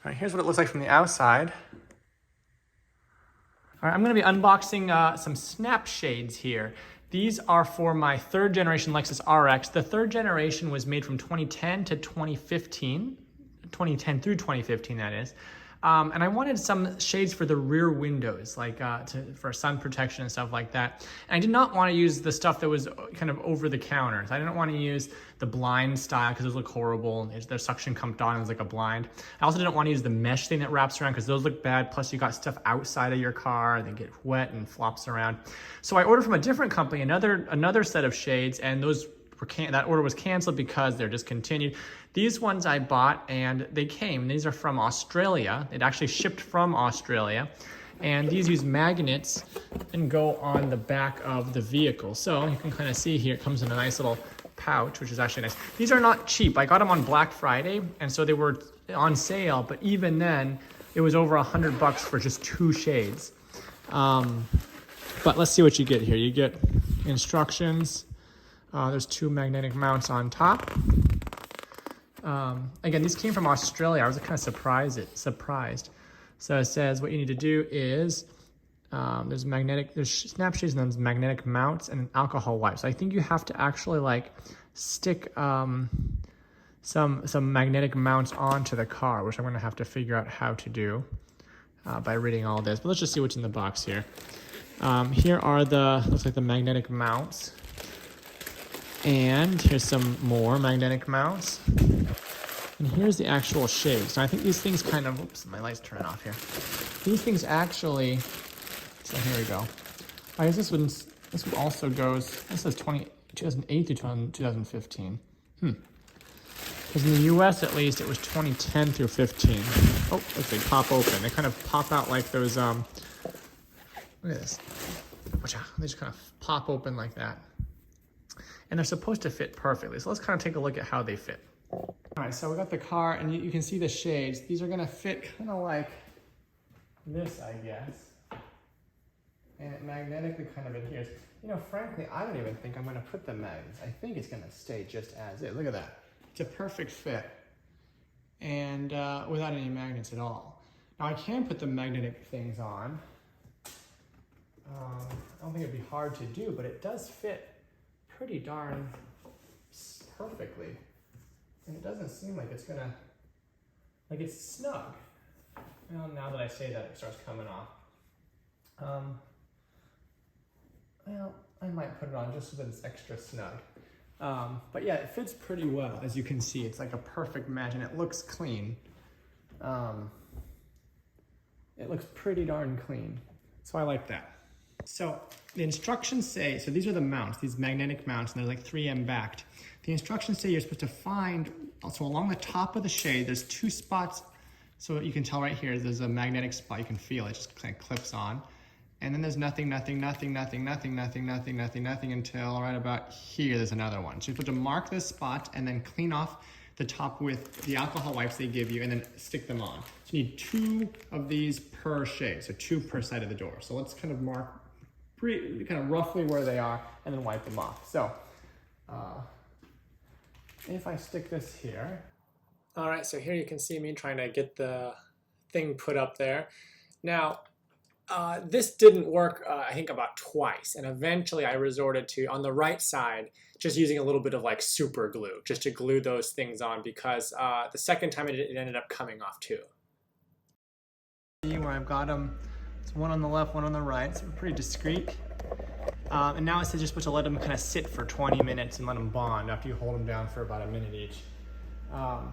All right, here's what it looks like from the outside. All right, I'm gonna be unboxing some snapshades here. These are for my 3rd generation Lexus RX. The 3rd generation was made from 2010 to 2015, 2010 through 2015 that is. And I wanted some shades for the rear windows, like for sun protection and stuff like that. And I did not want to use the stuff that was kind of over the counter. I didn't want to use the blind style because those look horrible. Their suction cupped on, it was like a blind. I also didn't want to use the mesh thing that wraps around because those look bad. Plus you got stuff outside of your car, they get wet and flops around. So I ordered from a different company, another set of shades, and those that order was canceled because they're discontinued. These ones I bought and they came. These are from Australia. It actually shipped from Australia. And these use magnets and go on the back of the vehicle. So you can kind of see here, it comes in a nice little pouch, which is actually nice. These are not cheap. I got them on Black Friday, and so they were on sale, but even then, it was over $100 for just 2 shades. But let's see what you get here. You get instructions. There's 2 magnetic mounts on top. Again, these came from Australia. I was kind of surprised. So it says what you need to do is, there's snapshades and then there's magnetic mounts and an alcohol wipe. So I think you have to actually like stick some magnetic mounts onto the car, which I'm gonna have to figure out how to do by reading all this. But let's just see what's in the box here. Here are looks like the magnetic mounts. And here's some more magnetic mounts. And here's the actual shades. So I think these things kind of, oops, my lights turn off here. These things actually, so here we go. I guess this one also goes, this says 2008 to 2015. Because in the US at least, it was 2010 through 15. Oh, look, they pop open. They kind of pop out like those, look at this. They just kind of pop open like that. And they're supposed to fit perfectly. So let's kind of take a look at how they fit. All right, so we got the car and you can see the shades. These are gonna fit kind of like this, I guess. And it magnetically kind of adheres. You know, frankly, I don't even think I'm gonna put the magnets. I think it's gonna stay just as is. Look at that. It's a perfect fit. And without any magnets at all. Now I can put the magnetic things on. I don't think it'd be hard to do, but it does fit pretty darn perfectly. And it doesn't seem like it's gonna, like it's snug. Well, now that I say that, it starts coming off. Well, I might put it on just so that it's extra snug. But yeah, it fits pretty well. As you can see, it's like a perfect match and it looks clean. It looks pretty darn clean. So I like that. So the instructions say, so these are the mounts, these magnetic mounts, and they're like 3M backed. The instructions say you're supposed to find, so along the top of the shade, there's 2 spots. So you can tell right here, there's a magnetic spot. You can feel it just kind of clips on. And then there's nothing until right about here, there's another one. So you're supposed to mark this spot and then clean off the top with the alcohol wipes they give you and then stick them on. So you need 2 of these per shade, so 2 per side of the door. So let's kind of mark kind of roughly where they are and then wipe them off. So if I stick this here. All right, so here you can see me trying to get the thing put up there. Now, this didn't work, I think about twice. And eventually I resorted to, on the right side, just using a little bit of like super glue, just to glue those things on because the second time it ended up coming off too. See where I've got them. It's one on the left, one on the right, so we're pretty discreet. And now it says you're supposed to let them kind of sit for 20 minutes and let them bond after you hold them down for about a minute each. And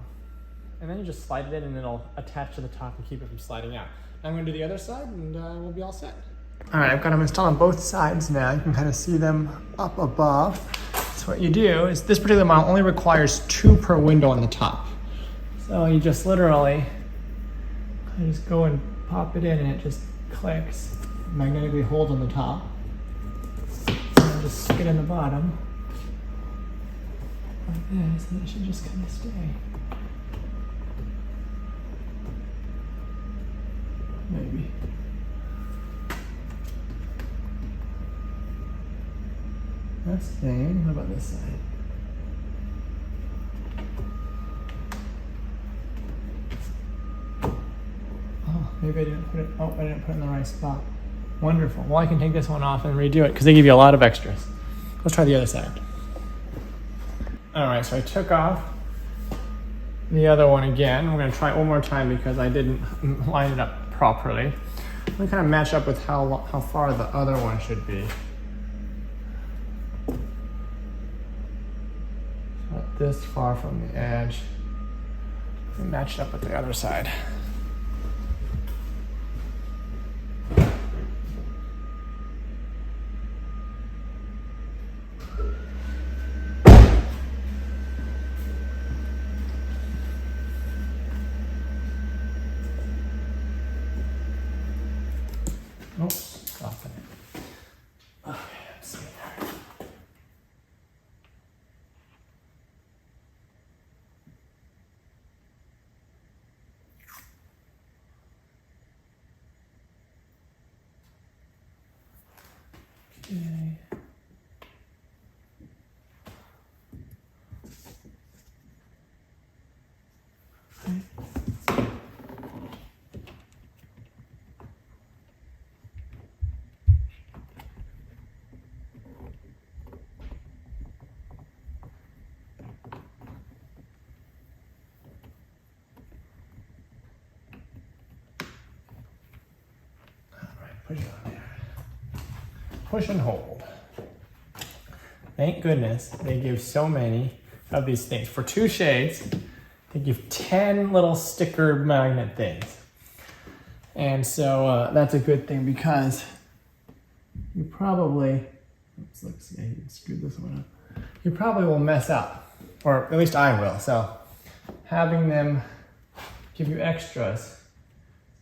then you just slide it in and it'll attach to the top and keep it from sliding out. I'm going to do the other side and we'll be all set. All right, I've got them installed on both sides now. You can kind of see them up above. So what you do is this particular model only requires 2 per window on the top. So you just literally just go and pop it in and it just clicks, magnetically holds on the top. And just stick it in the bottom like this, and it should just kind of stay. Maybe. That's staying. What about this side? Maybe I didn't put it, oh, I didn't put it in the right spot. Wonderful. Well, I can take this one off and redo it because they give you a lot of extras. Let's try the other side. All right, so I took off the other one again. We're gonna try it one more time because I didn't line it up properly. We kind of match up with how far the other one should be. Not this far from the edge. We matched up with the other side. Oops, soften it. Okay, let's see there. Okay. Push it on there. Push and hold. Thank goodness they give so many of these things. For 2 shades, they give 10 little sticker magnet things. And so that's a good thing because you probably, let's see, I screwed this one up. You probably will mess up, or at least I will. So having them give you extras,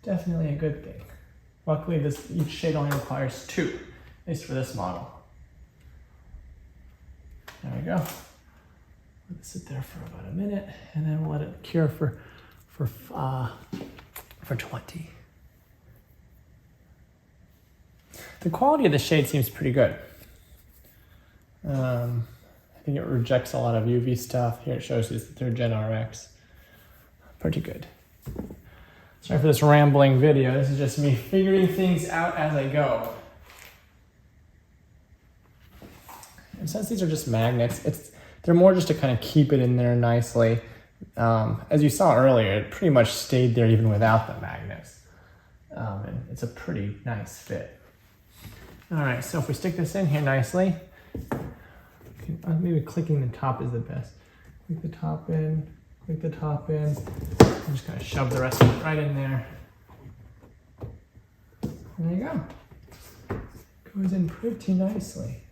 definitely a good thing. Luckily, each shade only requires 2, at least for this model. There we go. Let it sit there for about a minute, and then we'll let it cure for 20. The quality of the shade seems pretty good. I think it rejects a lot of UV stuff. Here it shows you the 3rd Gen RX. Pretty good. Sorry for this rambling video. This is just me figuring things out as I go. And since these are just magnets, they're more just to kind of keep it in there nicely. As you saw earlier, it pretty much stayed there even without the magnets. And it's a pretty nice fit. All right, so if we stick this in here nicely, maybe clicking the top is the best. Click the top in, click the top in. I'm just gonna shove the rest of it right in there. There you go. Goes in pretty nicely.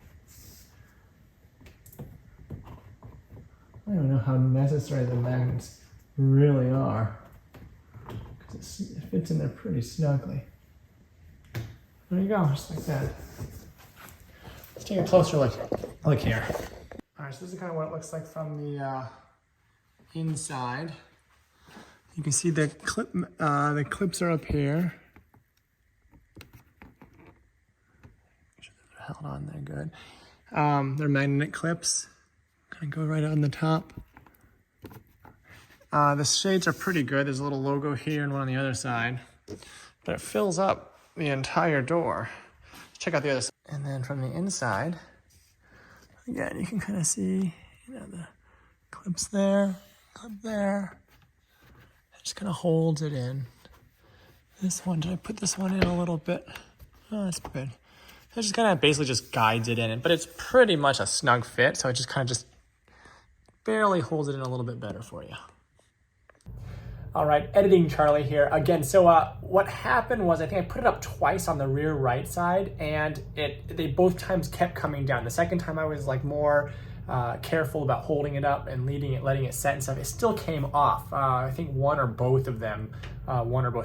I don't know how necessary the magnets really are, because it fits in there pretty snugly. There you go, just like that. Let's take a closer look here. All right, so this is kind of what it looks like from the inside. You can see the clips are up here. Make sure they're held on there good. They're magnet clips. Kind of go right on the top. The shades are pretty good. There's a little logo here and one on the other side, but it fills up the entire door. Check out the other side. And then from the inside, again, you can kind of see, the clips there, clip there. It just kind of holds it in. This one, did I put this one in a little bit? Oh, that's good. It just kind of basically just guides it in, but it's pretty much a snug fit, so it just kind of just barely holds it in a little bit better for you. All right, editing Charlie here again. So what happened was I think I put it up twice on the rear right side, and they both times kept coming down. The second time I was like more careful about holding it up and letting it set and stuff. It still came off. I think one or both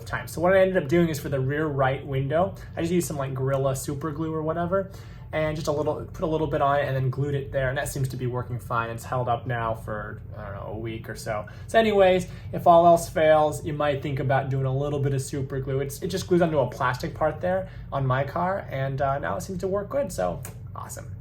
times. So what I ended up doing is for the rear right window, I just used some like Gorilla super glue or whatever, and just put a little bit on it and then glued it there, and that seems to be working fine. It's held up now for, I don't know, a week or so. So anyways, if all else fails, you might think about doing a little bit of super glue. It just glues onto a plastic part there on my car, and now it seems to work good, so awesome.